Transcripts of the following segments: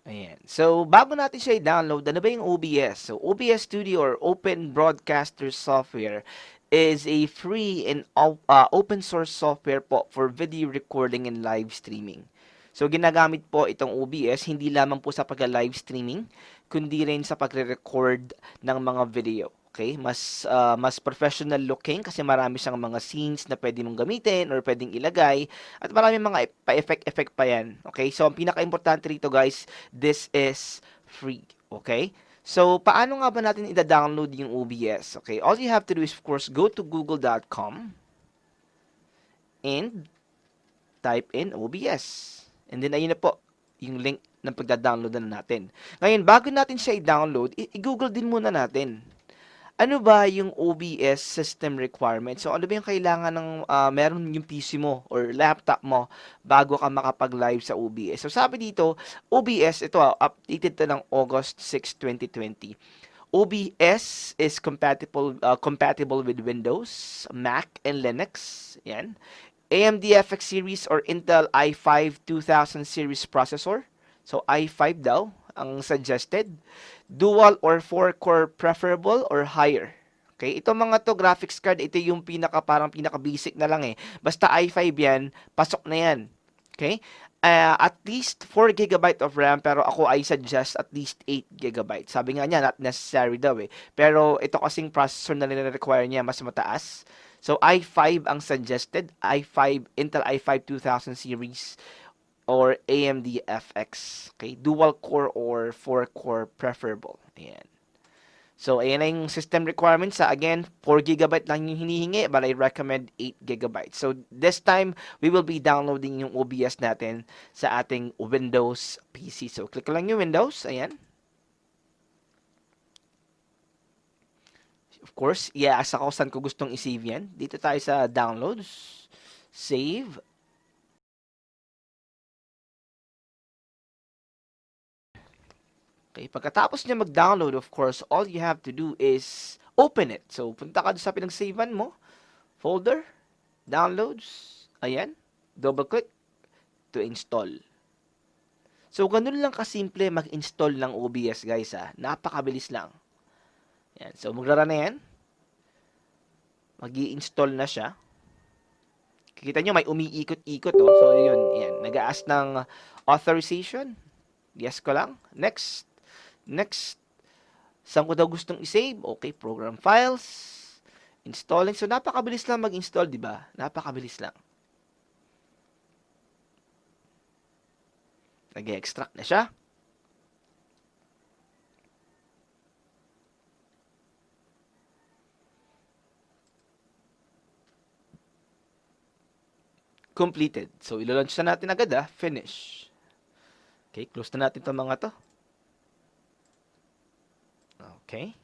Ayan. So, bago natin siya i-download, ano ba yung OBS? So, OBS Studio or Open Broadcaster Software is a free and open source software po for video recording and live streaming. So, ginagamit po itong OBS hindi lamang po sa pag-live streaming, kundi rin sa pagre-record ng mga video. Okay? Mas professional looking kasi marami siyang mga scenes na pwede mong gamitin or pwedeng ilagay at marami mga pa-effect pa yan. Okay? So, ang pinaka-importante rito guys, this is free. Okay? So, paano nga ba natin i-download yung OBS? Okay? All you have to do is, of course, go to google.com and type in OBS. And then, ayun na po, yung link ng pagda-download na natin. Ngayon, bago natin siya i-download, i-google din muna natin. Ano ba yung OBS system requirement? So, ano ba yung kailangan ng meron yung PC mo or laptop mo bago ka makapag-live sa OBS? So, sabi dito, OBS, ito updated to ng August 6, 2020. OBS is compatible with Windows, Mac, and Linux. Yan. AMD FX series or Intel i5 2000 series processor. So, i5 daw ang suggested. Dual or 4-core preferable or higher. Okay, ito mga to graphics card, ito yung parang pinaka basic na lang eh. Basta i5 yan, pasok na yan. Okay? At least 4 GB of RAM pero ako I suggest at least 8 GB. Sabi nga niya not necessary daw eh. Pero ito kasing processor na nire-require niya mas mataas. So i5 ang suggested, i5 Intel i5 2000 series or AMD FX. Okay, dual core or 4-core preferable. Ayan. So, ayan na yung system requirements. Again, 4 GB lang yung hinihingi, but I recommend 8 GB. So, this time, we will be downloading yung OBS natin sa ating Windows PC. So, click lang yung Windows. Ayan. Of course, i-ask ako saan ko gustong i-save yan. Dito tayo sa Downloads. Save. Okay, pagkatapos niya mag-download, of course, all you have to do is open it. So, punta ka sa pinag-savean mo, folder, downloads, ayan, double-click to install. So, ganun lang kasimple mag-install ng OBS, guys, ha. Napakabilis lang. Yan. So, maglaro na yan. Mag-i-install na siya. Kikita nyo, may umiikot-ikot, oh. So, yun, yan. Nag-a-ask ng authorization. Yes ko lang. Next. Next, saan ko daw gustong i-save? Okay, program files, installing. So, napakabilis lang mag-install, di ba? Napakabilis lang. Nag-extract na siya. Completed. So, ilo-launch na natin agad, finish. Okay, close na natin itong mga to. Okay.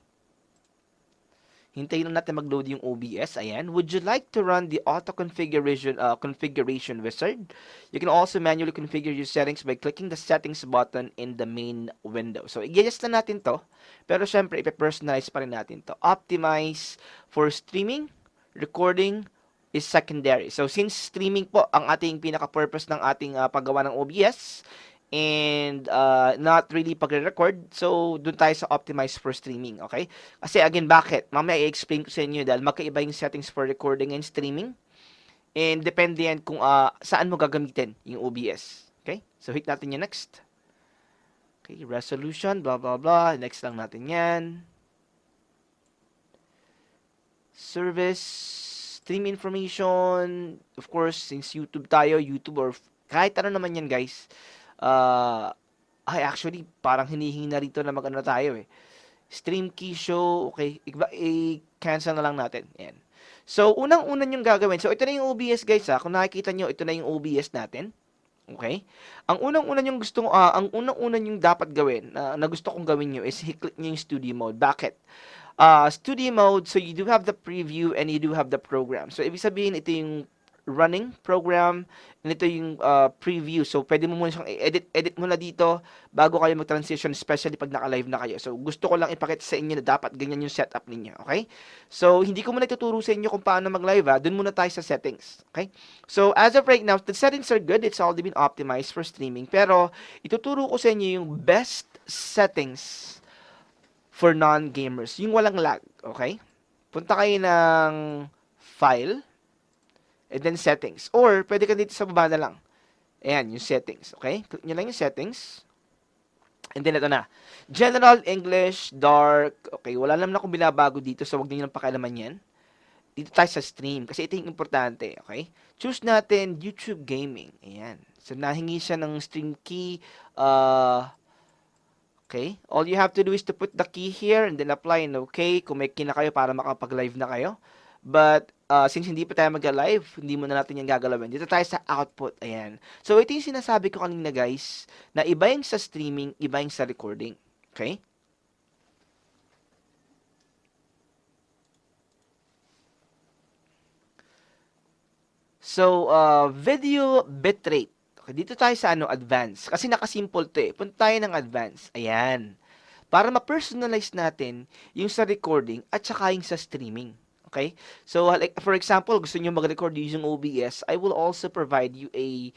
Hintayin na natin mag-load yung OBS. Ayan. Would you like to run the auto configuration wizard? You can also manually configure your settings by clicking the settings button in the main window. So, i-adjust na natin to. Pero syempre, ipe-personalize pa rin natin to. Optimize for streaming, recording is secondary. So, since streaming po ang ating pinaka-purpose ng ating paggawa ng OBS, and not really pagre-record. So, dun tayo sa optimize for streaming, okay? Kasi again, bakit? Mamaya i-explain ko sa inyo dahil magkaiba yung settings for recording and streaming. And depende yan kung saan mo gagamitin yung OBS. Okay? So, hit natin yung next. Okay, resolution, blah, blah, blah. Next lang natin yan. Service, stream information. Of course, since YouTube tayo, YouTube or kahit ano naman yan, guys. Actually, parang hinihingi na rito na mag-ano tayo eh. Stream key show, okay, i-cancel na lang natin. Ayan. So, unang-unan yung gagawin. So, ito na yung OBS guys ha. Kung nakikita nyo, ito na yung OBS natin. Okay? Ang unang-unan yung dapat gawin, na gusto kong gawin nyo is i-click nyo yung studio mode. Bakit? Studio mode, so you do have the preview and you do have the program. So, ibig sabihin, ito yung running program, and ito yung preview. So, pwede mo muna siyang edit muna dito bago kayo mag-transition, especially pag naka-live na kayo. So, gusto ko lang ipakita sa inyo na dapat ganyan yung setup ninyo, okay? So, hindi ko muna ituturo sa inyo kung paano mag-live, ha. Doon muna tayo sa settings, okay? So, as of right now, the settings are good. It's already been optimized for streaming. Pero, ituturo ko sa inyo yung best settings for non-gamers. Yung walang lag, okay? Punta kayo ng File, and then Settings. Or, pwede ka dito sa baba na lang. Ayan, yung Settings, okay? Click nyo lang yung Settings. And then, ito na. General, English, Dark. Okay, wala naman akong binabago dito, so wag niyo lang pakialaman yan. Dito tayo sa stream, kasi ito yung importante, okay? Choose natin YouTube Gaming. Ayan. So, nahingi siya ng stream key. Okay? All you have to do is to put the key here and then apply and okay. Kung may key na kayo para makapag-live na kayo. But, since hindi pa tayo mag-live, hindi muna natin yung gagalawin. Dito tayo sa output. Ayan. So, ito yung sinasabi ko kanina, guys, na iba yung sa streaming, iba yung sa recording. Okay? So, video bitrate. Okay, dito tayo sa advanced. Kasi nakasimple to eh. Punta tayo ng advanced. Ayan. Para ma-personalize natin yung sa recording at saka yung sa streaming. Okay? So, like, for example, gusto nyo mag-record using OBS, I will also provide you a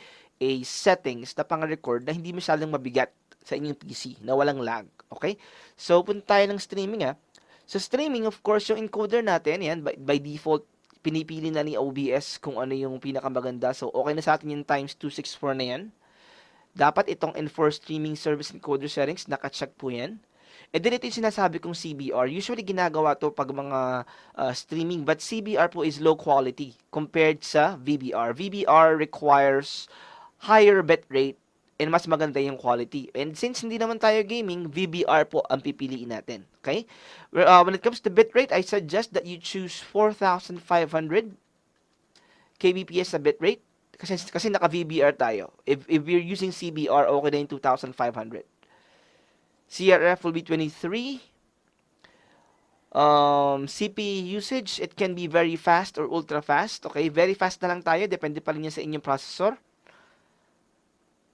settings na pang-record na hindi masyadong mabigat sa inyong PC, na walang lag. Okay? So, punta tayo ng streaming ha. Sa streaming, of course, yung encoder natin, yan, by default, pinipili na ni OBS kung ano yung pinakamaganda. So, okay na sa atin yung times 264 na yan. Dapat itong enforce streaming service encoder settings, nakacheck po yan. And then ito yung sinasabi kong CBR. Usually ginagawa to pag mga streaming, but CBR po is low quality compared sa VBR. VBR requires higher bitrate and mas maganda yung quality. And since hindi naman tayo gaming, VBR po ang pipiliin natin. Okay? When it comes to bitrate, I suggest that you choose 4,500 kbps na bitrate. Kasi naka-VBR tayo. If you're using CBR, okay na yung 2,500. CRF will be 23. CPU usage, it can be very fast or ultra fast. Okay, very fast na lang tayo. Depende pa rin yan sa inyong processor.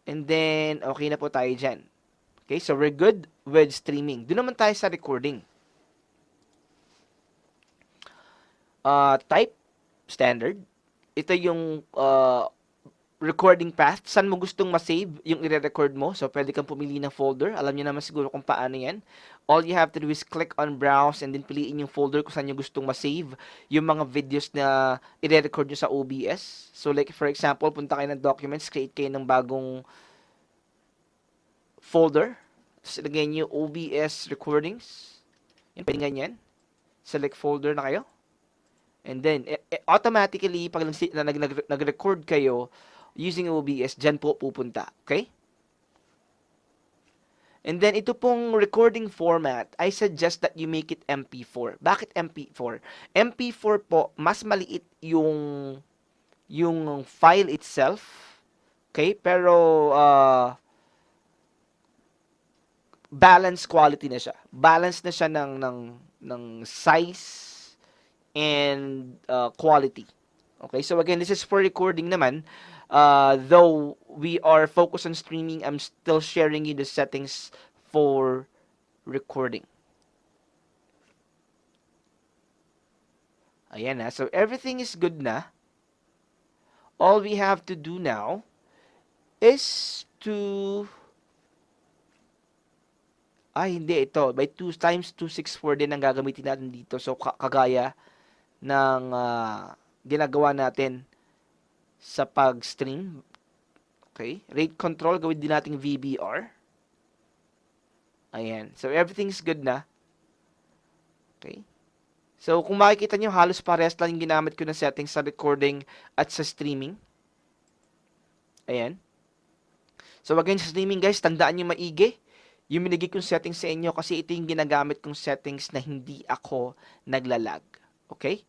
And then, okay na po tayo dyan. Okay, so we're good with streaming. Doon naman tayo sa recording. Type, standard. Ito yung recording path. Saan mo gustong ma-save yung i-record mo. So, pwede kang pumili ng folder. Alam niyo naman siguro kung paano yan. All you have to do is click on browse and then piliin yung folder kung saan nyo gustong ma-save yung mga videos na i-record nyo sa OBS. So, like for example, punta kayo ng documents, create kayo ng bagong folder. Tapos, lagay nyo OBS recordings. Yan, pwede ganyan. Select folder na kayo. And then, automatically, pag nag-record kayo using OBS, dyan po pupunta. Okay? And then, ito pong recording format, I suggest that you make it MP4. Bakit MP4? MP4 po, mas maliit yung file itself. Okay? Pero, balance quality na siya. Balance na siya ng size and quality. Okay? So, again, this is for recording naman. Though we are focused on streaming, I'm still sharing you the settings for recording. Ayan na. So, everything is good na. All we have to do now is to... hindi. Ito. By 2 times 264 din ang gagamitin natin dito. So, kagaya ng ginagawa natin sa pag-stream. Okay. Rate control, gawin din nating VBR. Ayan. So, everything's good na. Okay. So, kung makikita nyo, halos parehas lang yung ginamit ko na settings sa recording at sa streaming. Ayan. So, again, sa streaming, guys, tandaan nyo maigi yung minigay kong settings sa inyo kasi ito yung ginagamit kong settings na hindi ako naglalag. Okay?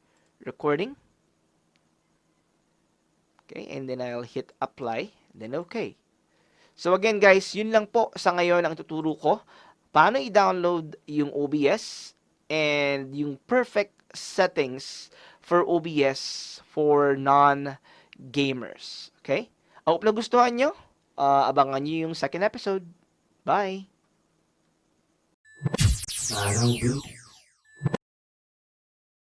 Recording. Okay, and then I'll hit apply, then okay. So again guys, yun lang po sa ngayon ang tuturo ko. Paano i-download yung OBS and yung perfect settings for OBS for non gamers. Okay? I hope nagustuhan nyo. Abangan nyo yung second episode. Bye!